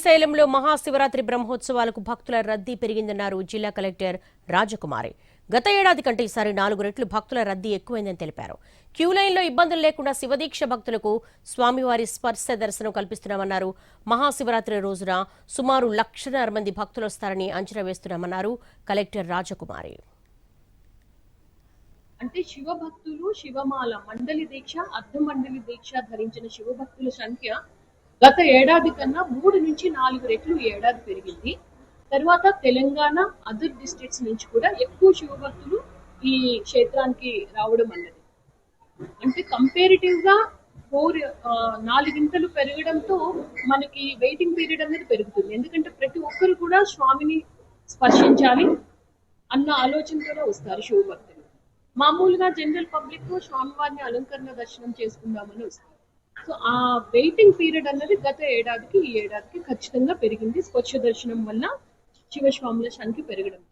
శ్రీశైలంలో మహాశివరాత్రి బ్రహ్మోత్సవాలకు భక్తుల రద్దీ పెరిగిందన్నారు జిల్లా కలెక్టర్ రాజకుమారి. గత ఏడాది కంటే ఈసారి 4 రెట్లు భక్తుల రద్దీ ఎక్కువైందని తెలిపారు. క్యూలైన్లో ఇబ్బందులు లేకుండా శివదీక్ష భక్తులకు స్వామివారి స్పర్శ దర్శనం కల్పిస్తున్నామన్నారు. మహాశివరాత్రి రోజున సుమారు 1,00,000 మంది భక్తులు వస్తారని అంచనా వేస్తున్నామన్నారు కలెక్టర్ రాజకుమారి. అంటే శివభక్తులు శివమాల మండలి దీక్ష అర్ధ మండలి దీక్ష ధరించిన శివభక్తుల సంఖ్య గత ఏడాది కన్నా 3 నుంచి 4 రెట్లు ఈ ఏడాది పెరిగింది. తర్వాత తెలంగాణ అదర్ డిస్ట్రిక్ట్స్ నుంచి కూడా ఎక్కువ శివభక్తులు ఈ క్షేత్రానికి రావడం అన్నది. అంటే కంపేరిటివ్ గా 4 ఇంతలు పెరగడంతో మనకి వెయిటింగ్ పీరియడ్ అనేది పెరుగుతుంది. ఎందుకంటే ప్రతి ఒక్కరు కూడా స్వామిని స్పర్శించాలి అన్న ఆలోచనతోనే వస్తారు శివభక్తులు. మామూలుగా జనరల్ పబ్లిక్ స్వామివారిని అలంకరణ దర్శనం చేసుకుందామని వస్తారు. సో ఆ వెయిటింగ్ పీరియడ్ అన్నది గత ఏడాదికి ఈ ఏడాదికి ఖచ్చితంగా పెరిగింది. స్వచ్ఛ దర్శనం వల్ల శివస్వాముల సంఖ్య పెరగడం.